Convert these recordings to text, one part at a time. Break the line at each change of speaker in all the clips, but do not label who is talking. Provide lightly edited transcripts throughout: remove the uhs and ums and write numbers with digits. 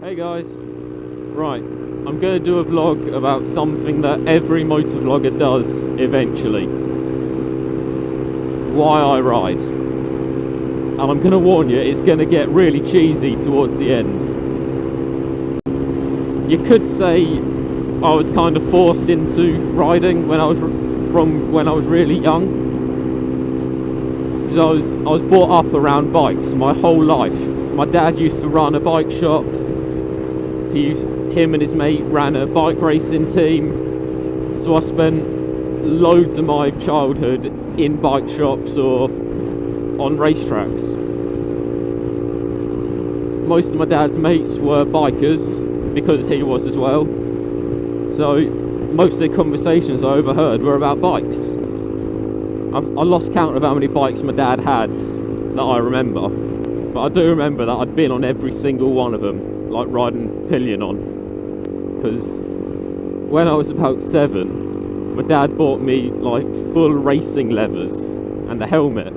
Hey guys, right, I'm going to do a vlog about something that every motovlogger does eventually. Why I ride. And I'm going to warn you, it's going to get really cheesy towards the end. You could say I was kind of forced into riding when I was really young. Because I was brought up around bikes my whole life. My dad used to run a bike shop. Him and his mate ran a bike racing team, so I spent loads of my childhood in bike shops or on racetracks. Most of my dad's mates were bikers, because he was as well, so most of the conversations I overheard were about bikes. I lost count of how many bikes my dad had that I remember, but I do remember that I'd been on every single one of them, like riding pillion on, because when I was about 7, my dad bought me like full racing levers and a helmet.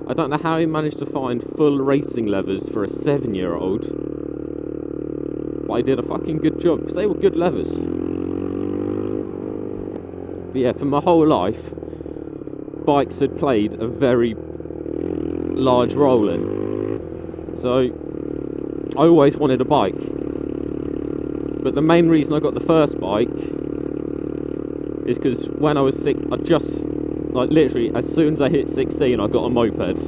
I don't know how he managed to find full racing levers for a 7-year-old, but I did a fucking good job, because they were good levers. But yeah, for my whole life, bikes had played a very large role in. So I always wanted a bike, but the main reason I got the first bike is because when I was literally as soon as I hit 16, I got a moped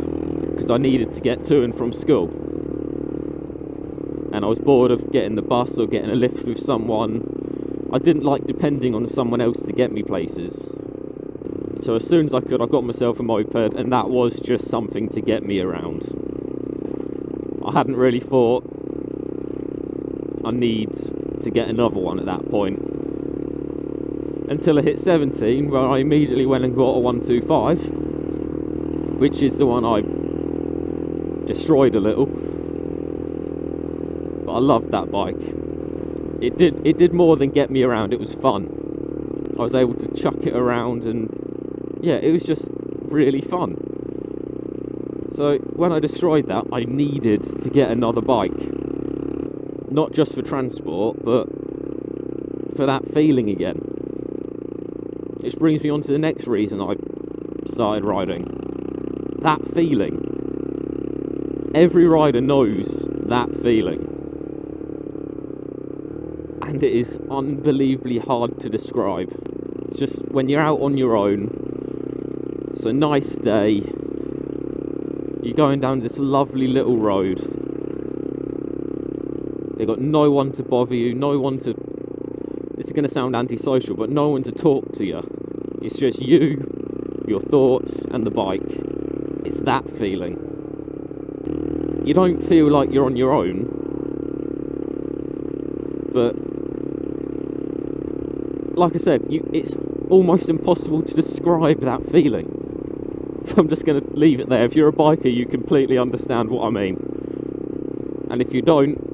because I needed to get to and from school, and I was bored of getting the bus or getting a lift with someone. I didn't like depending on someone else to get me places, so as soon as I could, I got myself a moped, and that was just something to get me around. I hadn't really thought I need to get another one at that point until I hit 17, where I immediately went and got a 125, which is the one I destroyed a little, but I loved that bike. It did more than get me around. It was fun. I was able to chuck it around, and yeah, it was just really fun. So when I destroyed that, I needed to get another bike. Not just for transport, but for that feeling again. Which brings me on to the next reason I started riding. That feeling. Every rider knows that feeling. And it is unbelievably hard to describe. It's just when you're out on your own, it's a nice day, you're going down this lovely little road. You've got no one to bother you, no one to... This is going to sound antisocial, but no one to talk to you. It's just you, your thoughts, and the bike. It's that feeling. You don't feel like you're on your own, but like I said, it's almost impossible to describe that feeling. So I'm just going to leave it there. If you're a biker, you completely understand what I mean. And if you don't,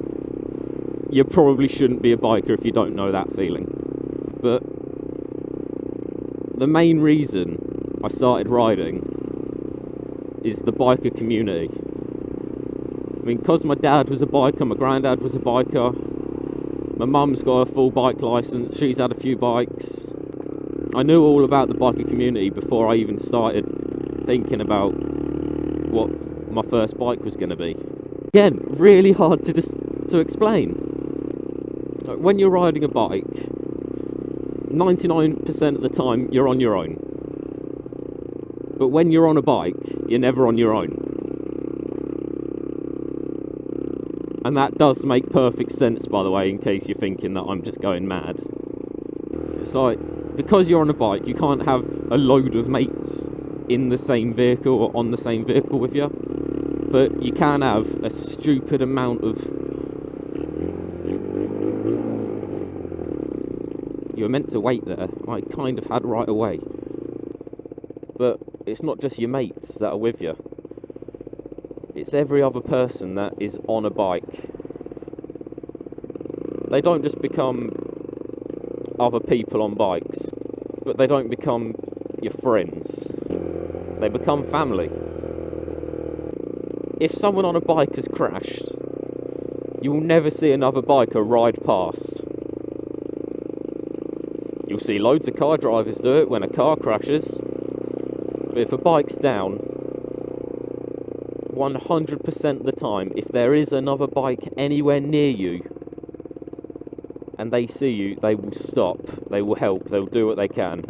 you probably shouldn't be a biker if you don't know that feeling. But the main reason I started riding is the biker community. I mean, because my dad was a biker, my granddad was a biker, my mum's got a full bike licence, she's had a few bikes. I knew all about the biker community before I even started thinking about what my first bike was going to be. Again, really hard to explain. Like, when you're riding a bike, 99% of the time you're on your own. But when you're on a bike, you're never on your own. And that does make perfect sense, by the way, in case you're thinking that I'm just going mad. It's like, because you're on a bike, you can't have a load of mates in the same vehicle or on the same vehicle with you, but you can have a stupid amount of... You were meant to wait there. I kind of had right away. But it's not just your mates that are with you. It's every other person that is on a bike. They don't just become other people on bikes, but they don't become your friends. They become family. If someone on a bike has crashed, You will never see another biker ride past. You'll see loads of car drivers do it when a car crashes. But if a bike's down, 100% of the time, if there is another bike anywhere near you and they see you, they will stop, they will help, they'll do what they can.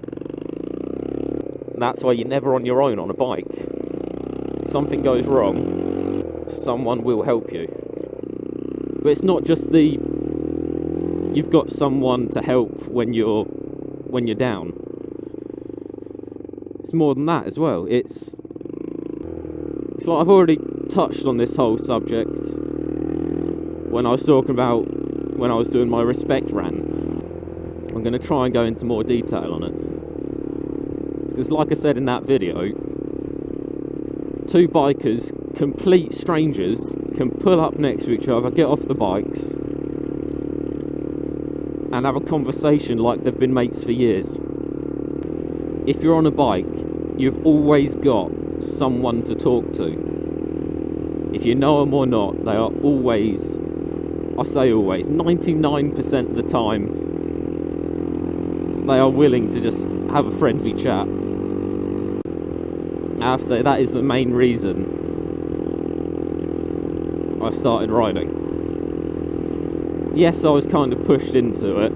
And that's why you're never on your own on a bike. If something goes wrong, someone will help you. But it's not just you've got someone to help when you're down. It's more than that as well. It's like I've already touched on this whole subject when I was talking about when I was doing my respect rant. I'm going to try and go into more detail on it. Because like I said in that video, two bikers, complete strangers, can pull up next to each other, get off the bikes, and have a conversation like they've been mates for years. If you're on a bike, you've always got someone to talk to. If you know them or not, they are always, I say always, 99% of the time, they are willing to just have a friendly chat. I have to say, that is the main reason I started riding. Yes, I was kind of pushed into it,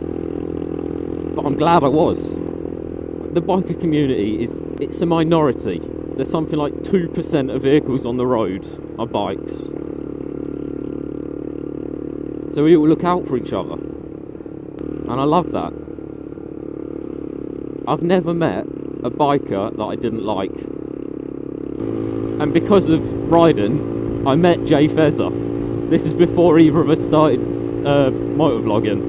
but I'm glad I was. The biker community it's a minority. There's something like 2% of vehicles on the road are bikes. So we all look out for each other. And I love that. I've never met a biker that I didn't like. And because of riding, I met Jay Fezzer. This is before either of us started motovlogging.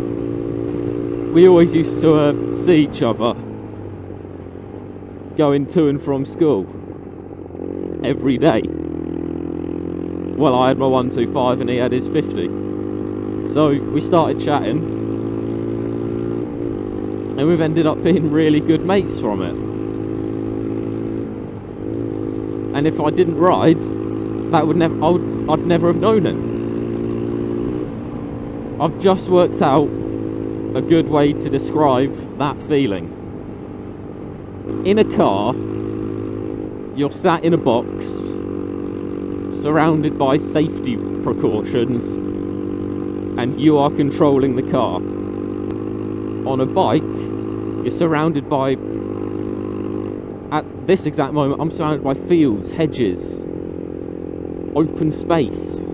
We always used to see each other going to and from school every day. Well, I had my 125 and he had his 50. So we started chatting and we've ended up being really good mates from it. And if I didn't ride, that would never I'd never have known it. I've just worked out a good way to describe that feeling. In a car, you're sat in a box, surrounded by safety precautions, and you are controlling the car. On a bike, you're surrounded by, at this exact moment, I'm surrounded by fields, hedges, open space.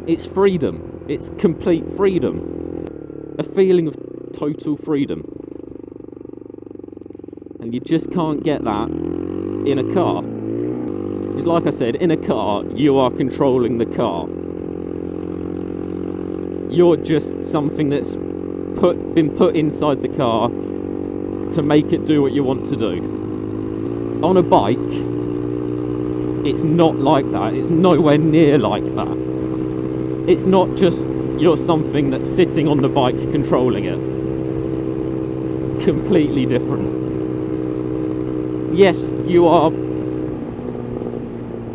It's freedom. It's complete freedom. A feeling of total freedom. And you just can't get that in a car. Because like I said, in a car, you are controlling the car. You're just something that's been put inside the car to make it do what you want to do. On a bike, it's not like that. It's nowhere near like that. It's not just you're something that's sitting on the bike controlling it. It's completely different. Yes, you are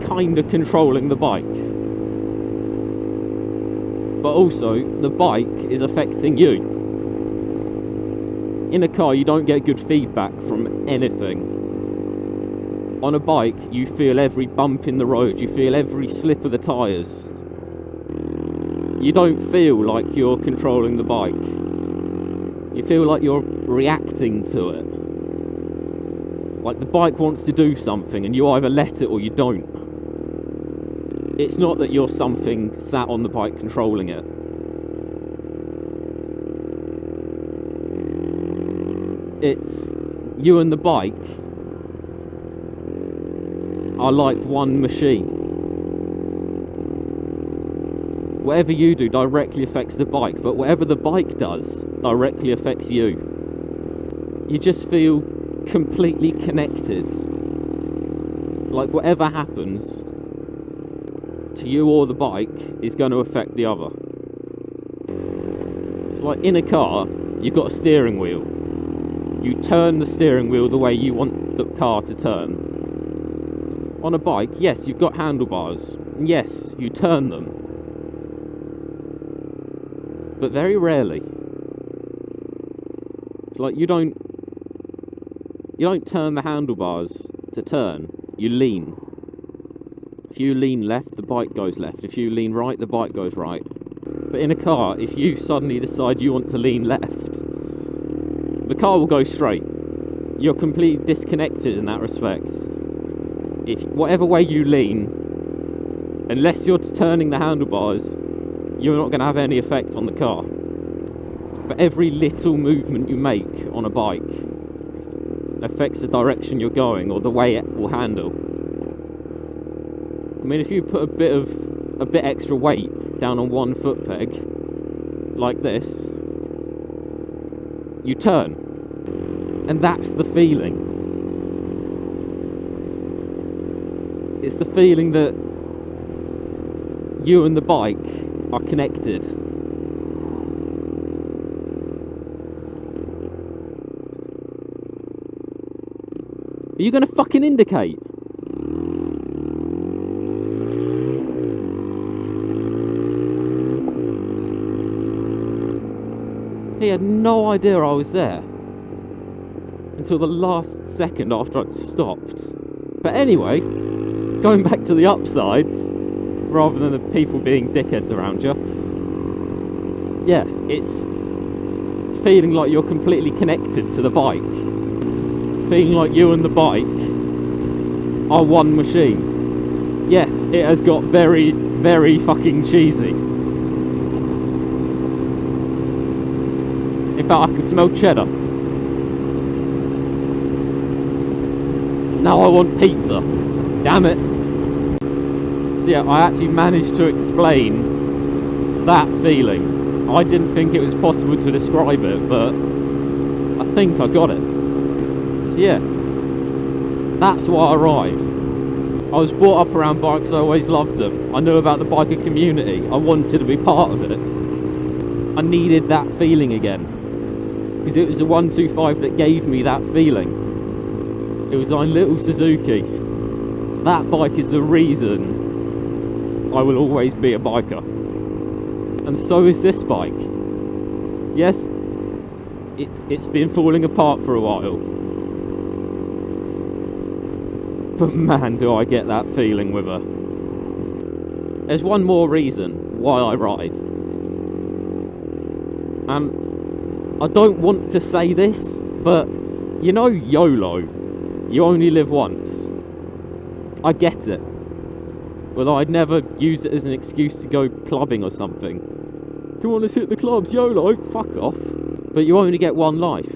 kind of controlling the bike. But also, the bike is affecting you. In a car, you don't get good feedback from anything. On a bike, you feel every bump in the road, you feel every slip of the tyres. You don't feel like you're controlling the bike. You feel like you're reacting to it. Like the bike wants to do something and you either let it or you don't. It's not that you're something sat on the bike controlling it. It's you and the bike are like one machine. Whatever you do directly affects the bike, but whatever the bike does directly affects you. You just feel completely connected. Like whatever happens to you or the bike is going to affect the other. So like in a car, you've got a steering wheel. You turn the steering wheel the way you want the car to turn. On a bike, yes, you've got handlebars. Yes, you turn them. but very rarely. Like, you don't turn the handlebars to turn, you lean. If you lean left, the bike goes left. If you lean right, the bike goes right. But in a car, if you suddenly decide you want to lean left, the car will go straight. You're completely disconnected in that respect. If whatever way you lean, unless you're turning the handlebars, you're not going to have any effect on the car. But every little movement you make on a bike affects the direction you're going or the way it will handle. I mean, if you put a bit extra weight down on one foot peg, like this, you turn. And that's the feeling. It's the feeling that you and the bike are connected. Are you going to fucking indicate? He had no idea I was there until the last second after I'd stopped. But anyway, going back to the upsides, rather than the people being dickheads around you, yeah, it's feeling like you're completely connected to the bike. Feeling like you and the bike are one machine. Yes, it has got very, very fucking cheesy. In fact, I can smell cheddar. Now I want pizza. Damn it. So yeah, I actually managed to explain that feeling. I didn't think it was possible to describe it, but I think I got it. So yeah, that's why I ride. I was brought up around bikes, I always loved them. I knew about the biker community, I wanted to be part of it. I needed that feeling again. Because it was the 125 that gave me that feeling. It was my little Suzuki. That bike is the reason I will always be a biker. And so is this bike. Yes, it's been falling apart for a while. But man, do I get that feeling with her. There's one more reason why I ride. I don't want to say this, but you know YOLO, you only live once. I get it. Well, I'd never use it as an excuse to go clubbing or something. Come on, let's hit the clubs, YOLO, fuck off. But you only get one life.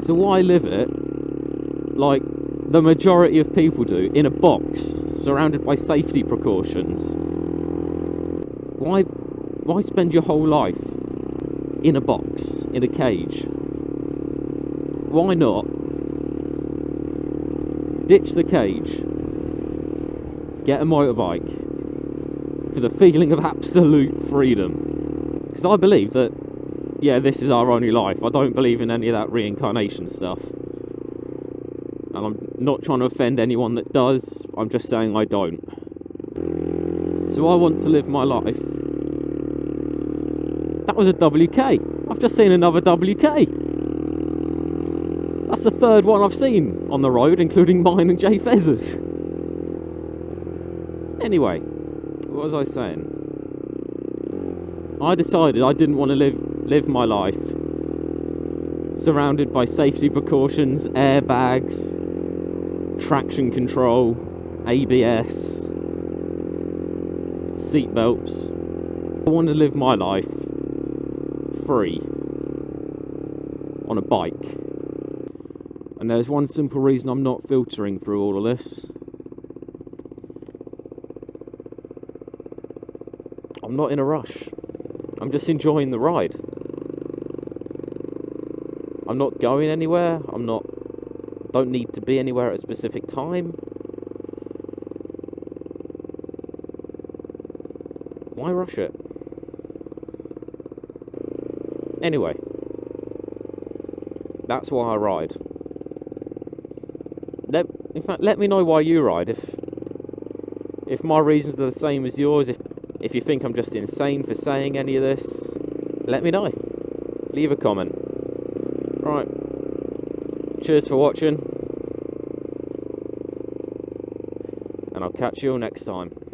So why live it like the majority of people do, in a box, surrounded by safety precautions? Why spend your whole life in a box, in a cage? Why not ditch the cage, get a motorbike for the feeling of absolute freedom? Because I believe that, yeah, this is our only life. I don't believe in any of that reincarnation stuff. And I'm not trying to offend anyone that does, I'm just saying I don't. So I want to live my life. That was a WK. I've just seen another WK. That's the third one I've seen on the road, including mine and Jay Fezz's. Anyway, what was I saying? I decided I didn't want to live my life surrounded by safety precautions, airbags, traction control, ABS, seatbelts. I want to live my life free on a bike. And there's one simple reason I'm not filtering through all of this. I'm not in a rush. I'm just enjoying the ride. I'm not going anywhere. Don't need to be anywhere at a specific time. Why rush it? Anyway, that's why I ride. In fact, let me know why you ride. If my reasons are the same as yours, if you think I'm just insane for saying any of this, let me know. Leave a comment. Right. Cheers for watching. And I'll catch you all next time.